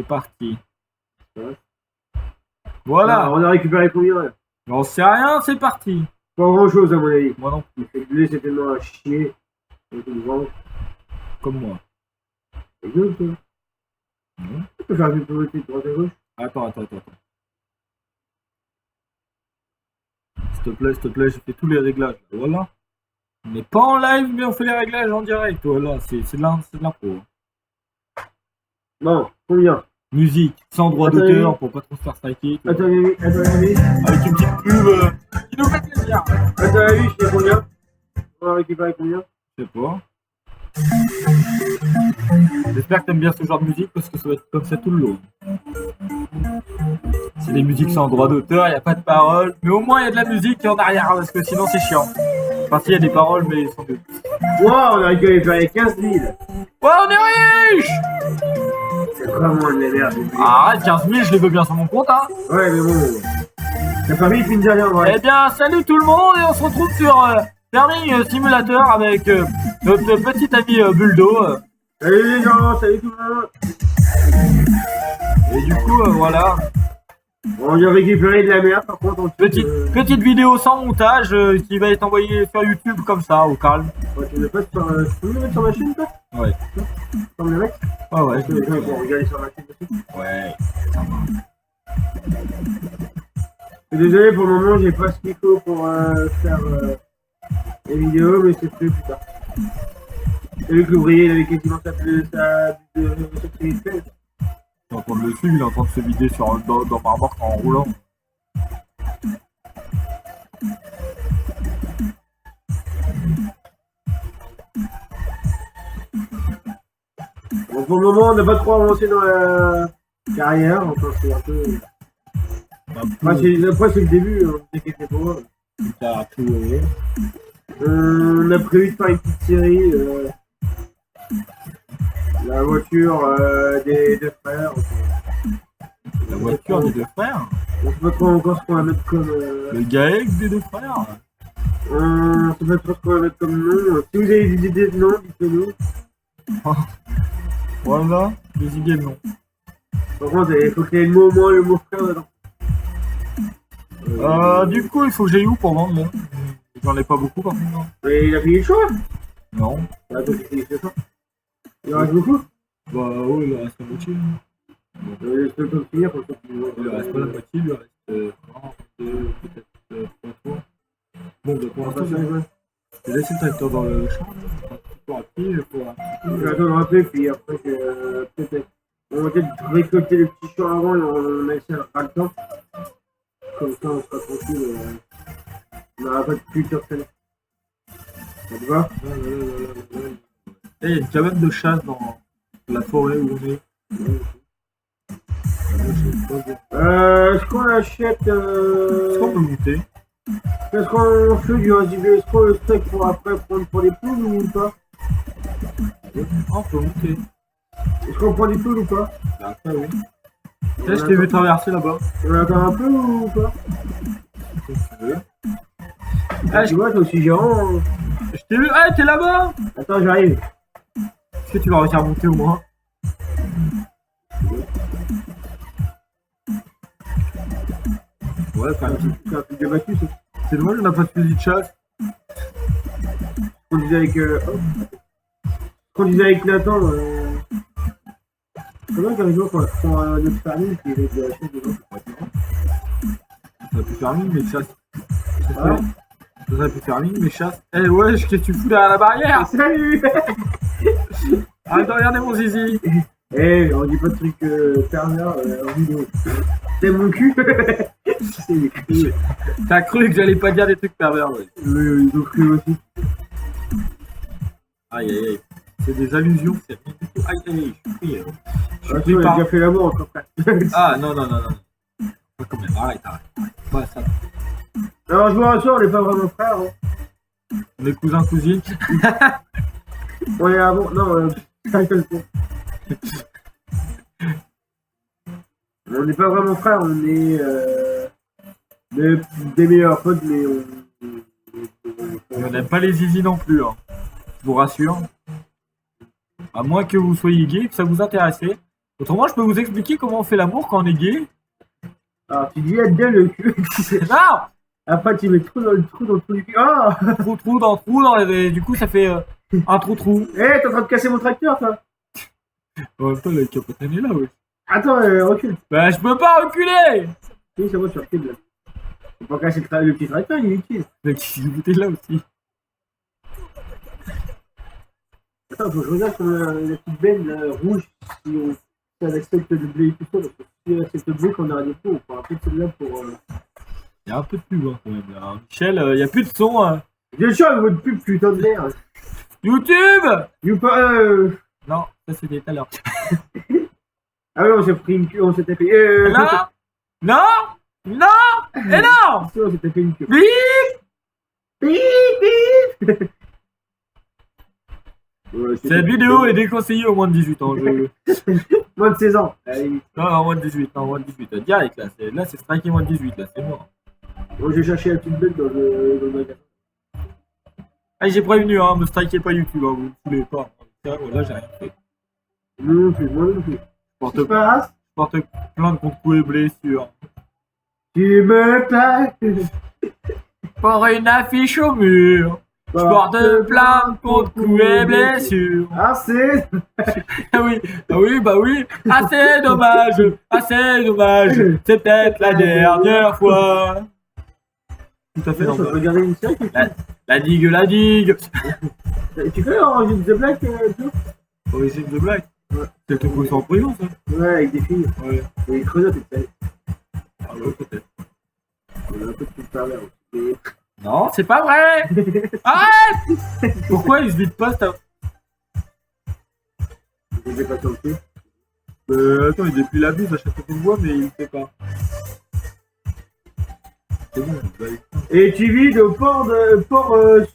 C'est parti. Ouais. Voilà. Alors, on a récupéré combien là? J'en sais rien, c'est parti. Pas grand chose à mon avis. Moi non, Il fait blé, c'est tellement à chier. Avec une vente. comme moi. C'est bien ça. Non. Tu peux faire une publicité de droite à gauche. Attends. S'il te plaît, j'ai fait tous les réglages. Voilà. On n'est pas en live, mais on fait les réglages en direct. Voilà, c'est de l'impro. Bon, combien? Musique, sans droit Attends, d'auteur oui. pour pas trop se faire striker. Attends, Mimi, Avec une petite pub qui nous fait plaisir. attends, oui, je fais combien? On va récupérer combien? Je sais pas. J'espère que t'aimes bien ce genre de musique parce que ça va être comme ça tout le long. C'est des musiques sans droit d'auteur, il n'y a pas de paroles. Mais au moins il y a de la musique en arrière parce que sinon c'est chiant. Enfin, s'il y a des paroles, mais sans doute. Wow, on a récupéré 15 000. Ouais, on est riche! C'est vraiment de la merde. Arrête, 15 000, je les veux bien sur mon compte, hein. Ouais, mais bon. T'as pas mis une dernière, ouais. Eh bien, salut tout le monde et on se retrouve sur Farming Simulator avec notre petit ami Buldo. Salut les gens, salut tout le monde. Et du coup, voilà. On a récupéré de la merde, par contre. Petite vidéo sans montage qui va être envoyée sur YouTube comme ça, au calme. Ouais, tu veux pas sur, tu peux le mettre sur ma chaîne, toi? Ouais. Sur le mec? Ouais. Je vais regarder sur ma chaîne aussi. Ouais. Désolé, pour le moment, j'ai pas ce qu'il faut pour faire les vidéos, mais c'est plus tard. T'as vu que l'ouvrier, il avait quasiment sa activité. Je suis en train de le suivre, il est en train de se vider dans ma remorque en roulant. Bon, pour le moment, on n'a pas trop avancé dans la carrière, enfin c'est un peu... Après c'est le début, on s'inquiète pas. On a prévu de faire une petite série, la voiture des deux frères. La voiture des deux frères? On sait pas trop encore ce qu'on va mettre comme... Le GAEC des deux frères? On sait pas trop ce qu'on va mettre comme nom. Si vous avez des idées de nom, dites-le-nous. Voilà, des idées de nom. Par contre, il faut qu'il y ait le mot frère dedans. Du coup, il faut que j'aille où pour vendre là? J'en ai pas beaucoup par contre. Mais il a payé le choix. Non. Ah, donc il fait ça. Il en reste beaucoup. Bah oui, il reste la moitié. Je peux le finir comme ça. Il reste pas la moitié, il reste 1, 2, peut-être 3. Bon, bah pour l'instant, j'ai laissé le tracteur dans le champ. Pour appuyer, Je vais attendre un peu, puis après, peut-être. On va peut-être récolter le petit champ avant et on laissera pas le temps. Comme ça, on sera tranquille. On n'aura pas de culture telle. Ça te va? Et il y a une cabane de chasse dans la forêt où on est. Est-ce qu'on achète. Est-ce qu'on peut monter? Est-ce qu'on fait du résidu? Est-ce qu'on le steak pour après prendre pour les poules ou pas? On peut monter. Est-ce qu'on prend des poules ou pas? Après, oui. Là, je t'ai vu traverser là-bas. On attend un peu ou pas? Si tu veux. Ah, tu vois, t'es aussi gérant. Je t'ai vu. Ah, t'es là-bas! Attends, j'arrive. Est-ce que tu vas réussir à monter au moins? Ouais, quand même. C'est un truc de battu, ça. C'est dommage, on n'a pas de fusil de chasse. On disait avec. Qu'on disait avec Nathan. Comment qu'un jour, quand on prend notre famille, qui est de la chaise dedans? Ça aurait pu faire mine, mais chasse. Ah. Ça aurait pu faire mine, mais chasse. Eh ouais, qu'est-ce que tu fous derrière la barrière? Salut! Arrête de regarder mon zizi. Eh, on dit pas de trucs pervers en vidéo. C'est mon cul? T'as cru que j'allais pas dire des trucs pervers, ouais. Ils ont cru aussi. Aïe aïe aïe. C'est des allusions, c'est rien du tout. Aïe aïe aïe, je suis pris. Je suis pris Il a par... déjà fait l'amour en tant que... Ah non. Pas quand même, arrête. Ouais, ça. Alors je vous rassure, on n'est pas vraiment frères. Hein. On est cousins-cousines. On est avant... Non, on n'est pas vraiment frères, on est des meilleurs potes, mais On n'aime pas les zizi non plus, hein. Je vous rassure. À moins que vous soyez gay, que ça vous intéresse. Autrement, je peux vous expliquer comment on fait l'amour quand on est gay. Alors, tu dis bien le cul. Non! Après, tu mets trop dans le trou du cul. Ah! Trou, et du coup, ça fait un trou. Eh, t'es en train de casser mon tracteur, toi. En même temps, la capote elle est là, oui. Attends, recule. Bah, je peux pas reculer! Oui, c'est bon, tu recules, là. Faut pas casser le petit tracteur, il est utile. Mec, il est là aussi. Attends, faut que je regarde sur la petite benne rouge si elle accepte de blé et tout ça. Parce que si elle accepte de blé, qu'on a des pots, on fera peut-être celle-là pour. Il y a un peu de pub, hein, quand même. Là. Michel, il y a plus de son. Hein. Bien sûr, il votre pub, putain de merde. YouTube! Non, ça c'était tout à l'heure. Ah oui, on s'est pris une queue, on s'est tapé. Non! Et non! Si, on s'est tapé une queue. Bip! Bip! Ouais, cette vidéo est déconseillée au moins de 18 ans. Moins de 16 ans. Allez. Non, moins de 18. Non, moins de 18. Direct, là. Là, c'est striké moins de 18. Là, c'est mort. Moi, j'ai cherché la petite bête dans le magasin. Ah, j'ai prévenu, hein. Me strikez pas YouTube, hein, vous ne voulez pas. Là, j'ai rien fait. Non plus, moi non plus. Je porte plainte contre coups et blessures. Tu me plais. Pour une affiche au mur. Je porte plainte contre coups et blessures. Ah, c'est. Ah oui, bah oui. Assez dommage. C'est peut-être la dernière fois. Tout à fait Je peux regarder une série. La digue. Tu fais Origin the Black, toi? Origin the Black? Ouais. C'est le truc où ils sont en prison, ça? Ouais, avec des filles. Ouais. Et les crevette, tu sais. Ah ouais, peut-être. On a un peu de tout pervers aussi. Non, c'est pas vrai! Arrête! Pourquoi il se vide pas, ça? J'ai pas senti. Attends, il déplie la buse à chaque fois qu'on le voit, mais il le fait pas. C'est bon, il va. Et tu vis au port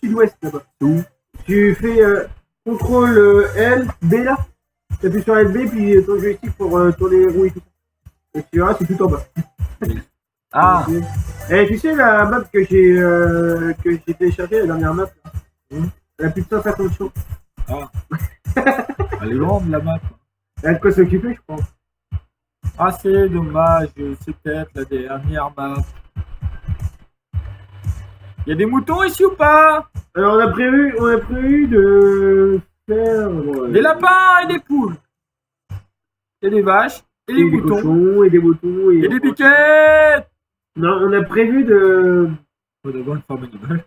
sud-ouest là-bas. Où? Tu fais CTRL L, B là. Tu appuies sur LB, puis ton joystick pour tourner les roues et tout ça. Et tu verras, c'est tout en bas. Ah! Et tu sais la map que j'ai téléchargée, la dernière map là, elle a plus de 150 choses. Ah! Elle est grande la map. Elle a de quoi s'occuper, je pense. Ah, c'est dommage, c'est peut-être la dernière map. Il y a des moutons ici ou pas? Alors on a prévu de faire des lapins et des poules. Et des vaches. Et des moutons. Cochons, et des moutons. Et des piquettes. Non, on a prévu de... Faut d'abord une farm animale.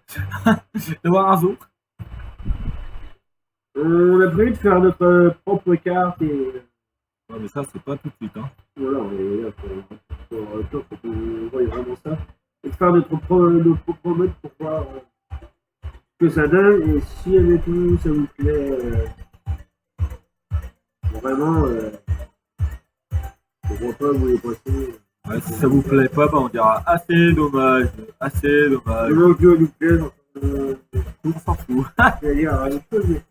D'avoir un zoo. On a prévu de faire notre propre carte et... Ouais, mais ça, c'est pas tout de suite. Hein. Voilà, on est là pour qu'on voie vraiment ça. Et de faire notre propre mode pour voir ce que ça donne. Et si avec nous, ça vous plaît vraiment, pourquoi pas vous les passer. Ouais, si ça vous plaît pas, bah on dira assez dommage. Assez dommage. Non, Dieu nous plaît, On s'en fout. c'est-à-dire à une chose, mais...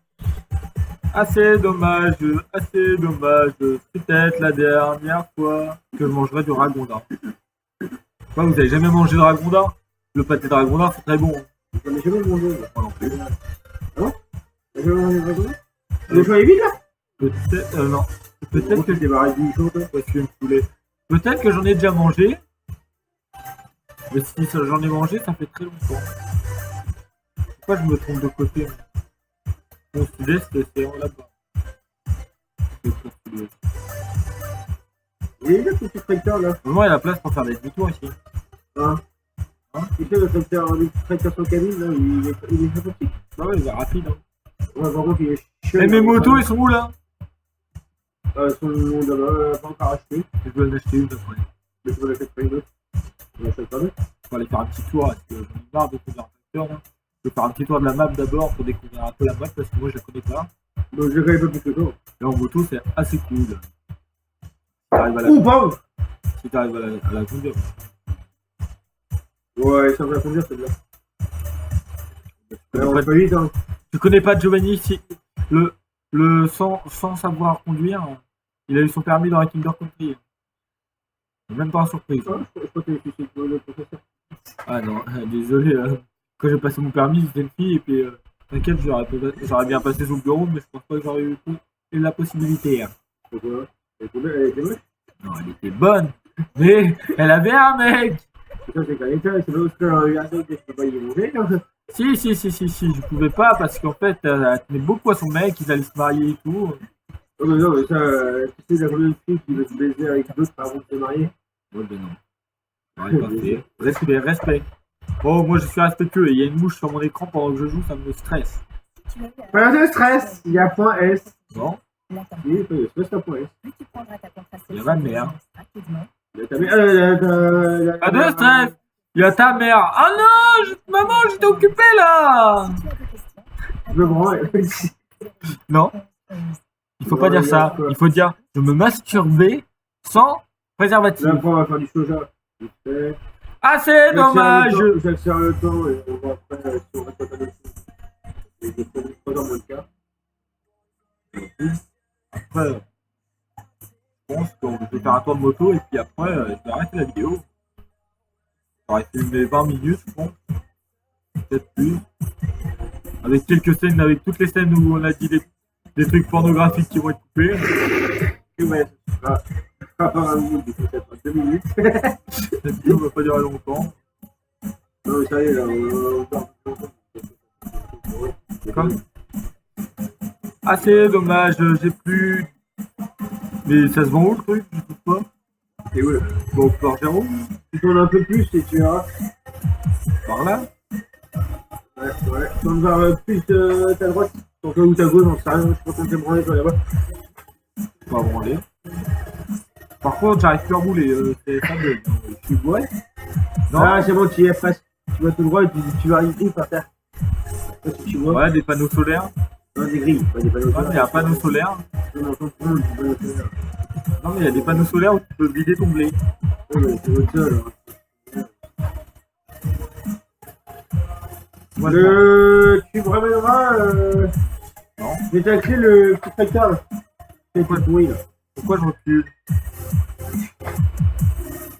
Assez dommage. C'est peut-être la dernière fois que je mangerai du ragondin. Quoi, vous avez jamais mangé de ragondin? Le pâté de ragondin, c'est très bon. J'en ai jamais mangé. Moi non plus. Non? T'as jamais mangé de ragondin? Le choix est vide là? Peut-être, non. Peut-être que je débarrasse du chaud, toi. parce que peut-être que j'en ai déjà mangé. Mais si j'en ai mangé, ça fait très longtemps. Pourquoi je me trompe de côté? Mon sud-est, c'est en là-bas. Il est là ce petit tracteur là. Vraiment, il y a la place pour faire des demi-tours ici. Hein? Tu sais, le tracteur sans cabine là, il est sympathique. Ah ouais, il est rapide. Hein. Ouais, par contre, il est chiant. Et mes motos, ils sont où là? Ils sont pas encore achetés. Je dois en acheter une après. Mais tu vas l'acheter pas une autre. On l'achète pas deux. On va aller faire un petit tour parce que j'en ai marre de conduire un tracteur là. Je vais faire un petit tour de la map d'abord pour découvrir un peu la map parce que moi je la connais pas. Donc je connais pas plus que toi. Là en moto c'est assez cool. Si t'arrives à la, Ouh, pardon! si t'arrives à la conduire. Ouais, ça va conduire celle-là. On va pas vite, hein. Tu connais pas Giovanni si sans savoir conduire, il a eu son permis dans la Kinder Country. Même pas en surprise. Ah, je crois que tu sais le professeur. Ah non, désolé. Quand j'ai passé mon permis, c'était une fille et puis t'inquiète, j'aurais bien passé sous le bureau, mais je pense pas que j'aurais eu la possibilité. Hein. Pourquoi? Elle était moche. Non, elle était bonne. Mais elle avait un mec. Ça, c'est qu'elle était, c'est pas parce qu'elle a regardé que je peux pas y manger. Hein. Si, je pouvais pas parce qu'en fait, elle tenait beaucoup à son mec, ils allaient se marier et tout. Oh, mais non, mais ça, tu sais, la première fille qui veut se baiser avec d'autres avant de se marier. Ouais, ben non. Ouais, pas fait. Respect, respect. Oh, moi je suis respectueux et il y a une mouche sur mon écran pendant que je joue, ça me stresse. Pas de stress, il y a point S. Non, Oui, pas de stress, t'as point S. il y a ma mère. Il y a ta mère, Pas de stress. Il y a ta mère. Ah non, maman, j'étais occupé là. Je me branle. Non, il faut pas dire ça. Il faut dire je me masturbais sans préservatif. Là, après, on va faire du soja. Ah, c'est dommage. J'accélère le temps et on va après si on reste pas dessus. Et je prends pas dans mon cas. Après, je pense que je vais faire un tour de moto et puis après, je vais arrêter la vidéo. J'aurais filmé 20 minutes, je pense. Peut-être plus. Avec quelques scènes, avec toutes les scènes où on a dit des trucs pornographiques qui vont être coupés. Et ouais, ça sera pas un minute, du coup, ça fera 2 minutes. Cette vidéo va pas durer longtemps. Non, mais ça y est, là, Quoi? Ah, c'est dommage, j'ai plus. Mais ça se vend où le truc? Je trouve pas. Et ouais, Bon, par Géraud, tu tournes un peu plus et tu verras. par là. Ouais, ouais. Tu tournes vers plus ta droite, sur toi ou ta gauche, j'en sais rien, je pense qu'on t'est branlé sur là-bas. Pas branler. Par contre, j'arrive plus à rouler, c'est pas bien. Je suis bourré. Non, Ah, c'est bon, tu y es presque. Tu vas tout droit et tu vas arriver par terre. Là, si tu vois. ouais, des panneaux solaires. Non, des grilles, pas des panneaux Ouais, mais il y a un panneau solaire. Non, non, non, non, des panneaux solaires. Non, mais il y a des panneaux solaires où tu peux vider ton blé. Ouais, mais c'est votre seul. Hein. Moi, Tu me ramèneras. Non. J'ai ta clé, le petit tracteur là. C'est quoi pourri là? Pourquoi je recule?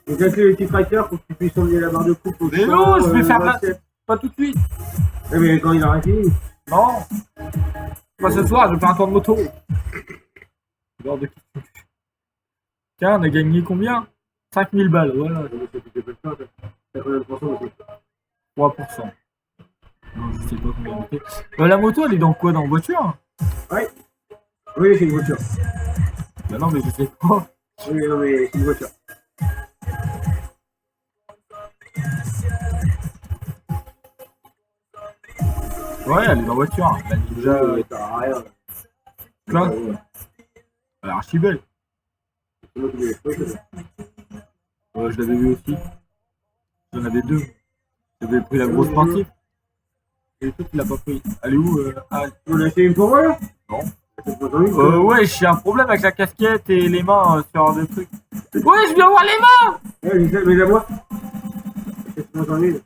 J'ai ta clé, le petit tracteur pour que tu puisses emmener la barre de coupe au Mais champ, non, je vais faire la... l'assiette. Pas tout de suite. Ouais, mais quand il aura fini. Non. Pas ce soir, je vais faire un tour de moto. Hors de question. Tiens, on a gagné combien? 5000 balles, voilà. T'as combien de pourcents aussi? 3%. Non, je sais pas combien on était. La moto, elle est dans quoi? Dans la voiture? Ouais. Oui, c'est une voiture. Bah non, mais je sais pas. Oui, non, mais c'est une voiture. Ouais, elle est dans la voiture. La Ninja, T'as rien. là, elle est archi belle. C'est moi qui l'ai fait, Je l'avais vu aussi. J'en avais deux. J'avais pris la grosse partie. Et le truc, il l'a pas pris. Elle est où Tu m'en as acheté une pour moi là? Non. Ouais, Ouais, j'ai un problème avec la casquette et les mains sur des trucs. Ouais, je viens voir les mains. mais la moi. Achète-moi dans l'île.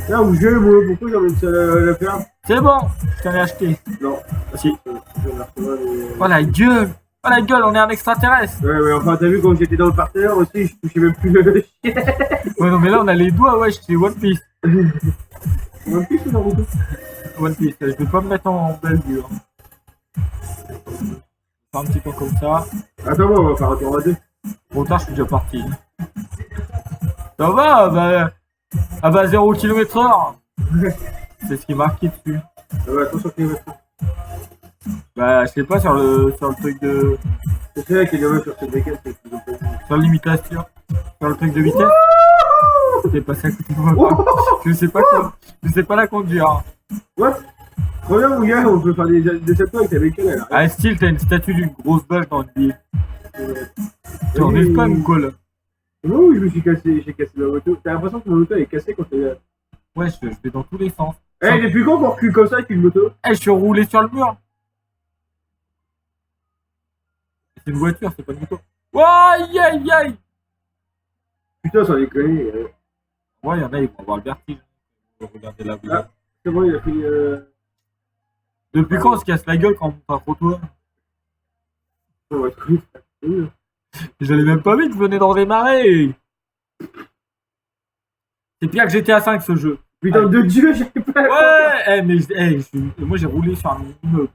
Là où je moi, pourquoi j'ai envie de le faire? C'est bon, je t'en ai acheté. Non. Si. Je vais la recevoir, mais- Oh la gueule. Oh la gueule, on est un extraterrestre. Ouais, mais enfin, t'as vu quand j'étais dans le parterre aussi, je touchais même plus le chien. Ouais, non, mais là, on a les doigts, ouais, c'est One Piece. One Piece ou Naruto? One Piece, je vais pas me mettre en belle dure. Faire un petit peu comme ça. Attends, moi, on va faire un tour à deux. Trop tard, je suis déjà parti. Ça va, bah. Ah bah 0 km/h. C'est ce qui est marqué dessus. Ouais, attention, kilomètre. Bah, je sais pas, sur le truc de. C'est vrai qu'il y a des sur cette bécane, c'est qu'ils ont pas vu. Sur l'imitation. Sur le truc de vitesse. T'es passé à côté de moi. Je sais pas quoi. Je sais pas la conduire. What? Regarde, mon gars, on peut faire des tatouages avec la bécane, elle. Ah, style, t'as une statue d'une grosse vache dans le lit. T'es en Espagne ou quoi là? Non, je me suis cassé, j'ai cassé ma moto. T'as l'impression que mon moto elle est cassée quand t'es. Ouais, je vais dans tous les sens. Eh, depuis quand qu'on recule comme ça avec une moto? Eh, je suis roulé sur le mur. C'est une voiture, c'est pas une moto. Oh, aïe aïe aïe. Putain, ça déconne. Ouais, y'en a, ils vont avoir le vertige. Ils vont regarder la vidéo. Ah. C'est bon, il a pris. Depuis quand on se casse la gueule quand on monte un trottoir? On va trouver. J'allais même pas vu que je venais d'en démarrer. C'est pire que GTA 5 ce jeu. Putain de Dieu, j'ai pas. Ouais, mais moi j'ai roulé sur un immeuble.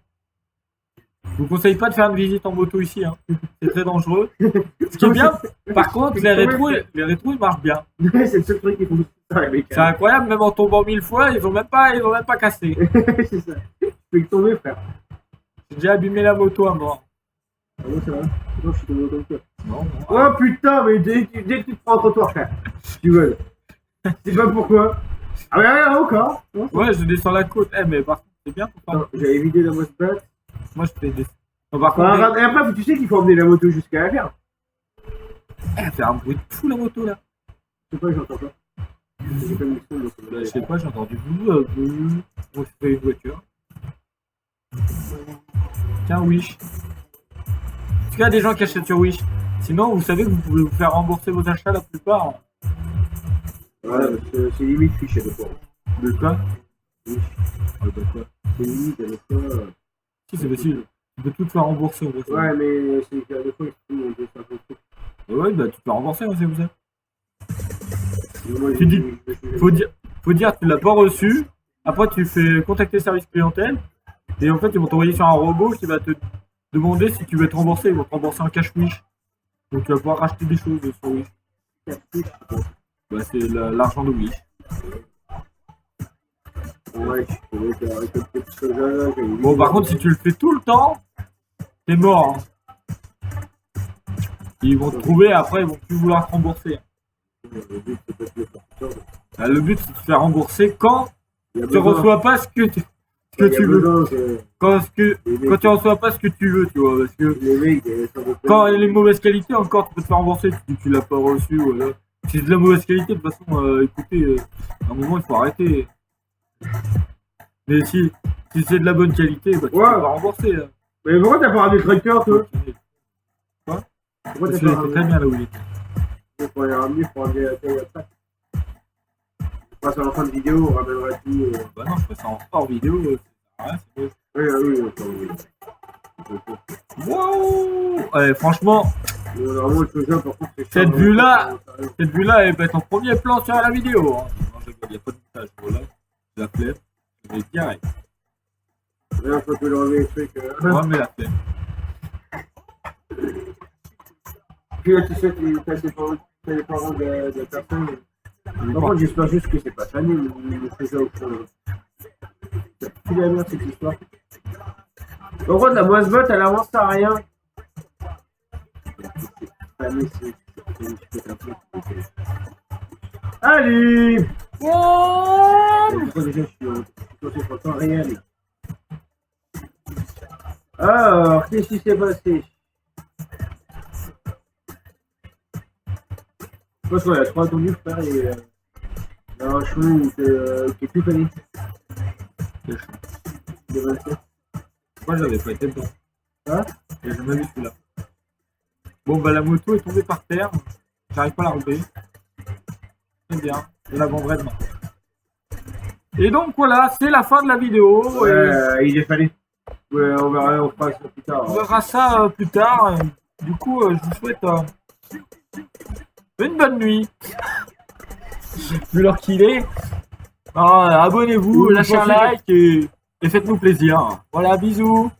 Je vous conseille pas de faire une visite en moto ici, hein. C'est très dangereux. Ce qui est bien, par contre, les rétros ils marchent bien. C'est le seul truc qui fonctionne. C'est incroyable, même en tombant 1000 fois, ils ont même pas cassé. C'est ça. Tu peux tomber, frère. J'ai déjà abîmé la moto à mort. Ah ouais, c'est vrai. Non, je suis tombé dans le cœur. Non, non. Oh putain, mais dès que tu te prends entre toi, frère. Tu veux. C'est pas pourquoi. Ah, mais rien encore. Ouais, je descends la côte. Eh, mais par contre, c'est bien pour Attends, j'avais vidé la moto batte. Moi, je fais des. Non, par contre, Et après, tu sais qu'il faut emmener la moto jusqu'à la gare. elle fait un bruit de fou la moto là. Je sais pas, j'entends pas. J'ai pas mis le son, donc, Je sais pas, j'ai entendu boum. Moi, je fais une voiture. Tiens, Wish. En tout cas, il y a des gens qui achètent sur Wish. Sinon, vous savez que vous pouvez vous faire rembourser vos achats la plupart. Ouais, c'est limite fiché de fois. De quoi? Oui. De quoi? C'est limite, des fois. Si, c'est possible. Tu peux tout te faire rembourser en gros. Ouais, mais c'est que des fois, on peut faire un truc. Ouais, bah tu te fais rembourser, hein, c'est vous ça. Moi, Tu dis, faut dire que tu l'as pas reçu. Après, tu fais contacter service clientèle. Et en fait, ils vont t'envoyer sur un robot qui va te demander si tu veux être remboursé. Ils vont te rembourser en cash Wish. Donc tu vas pouvoir racheter des choses sur Wish. Bah, c'est l'argent de Wish. Ouais, je peux faire récolter tout ça là. Bon, par contre, si tu le fais tout le temps, t'es mort. Hein. Ils vont te trouver, après, ils vont plus vouloir te rembourser. Bah, le but, c'est de te faire rembourser quand tu reçois pas ce que tu veux. Quand tu reçois pas ce que tu veux, tu vois. Parce que quand il y a les mauvaises qualités, encore, tu peux te faire rembourser. Si tu l'as pas reçu, voilà. Si c'est de la mauvaise qualité, de toute façon, écoutez, à un moment, il faut arrêter. Mais si c'est de la bonne qualité, bah, tu peux pas rembourser. Hein. Mais pourquoi t'as pas ramené le tracteur, toi? Quoi? Pourquoi Parce t'as qu'il pas était très bien là où il était. Il faut aller ramener, il faut ramener la taille après. On passe à la fin de vidéo, on ramènera tout. Bah non, je fais ça en hors vidéo. C'est Oui. Wow! Franchement, Normalement, le faisant, par contre, c'est cette vue-là, elle peut être en premier plan sur la vidéo. Hein. Non, il n'y a pas de montage. Voilà, je la flemme. Je vais direct. Là, faut que le remettre les trucs. On met la flemme. Puis là, tu sais, t'as les parents de personne. Par contre, j'espère juste que c'est pas Fanny, le faisait au fond. C'est plus la merde, cette histoire. Par contre, la moisse-botte, elle avance à rien. Allez! Déjà, je suis en temps réel. Alors, qu'est-ce qui s'est passé? Je pense qu'il y a 3 tondus, frère, et il y a un cheveu qui est plus connu. De 27. Moi, j'avais pas été dedans. Hein? J'ai jamais vu celui-là. Bon, bah, la moto est tombée par terre. J'arrive pas à la relever. C'est bien. Je la vendrai demain. Et donc, voilà, c'est la fin de la vidéo. Il est fallu. Ouais, on verra, on fera ça plus tard. On verra ça plus tard. Du coup, je vous souhaite une bonne nuit. Vu l'heure qu'il est. Abonnez-vous, lâchez un like et faites-nous plaisir. Voilà, bisous.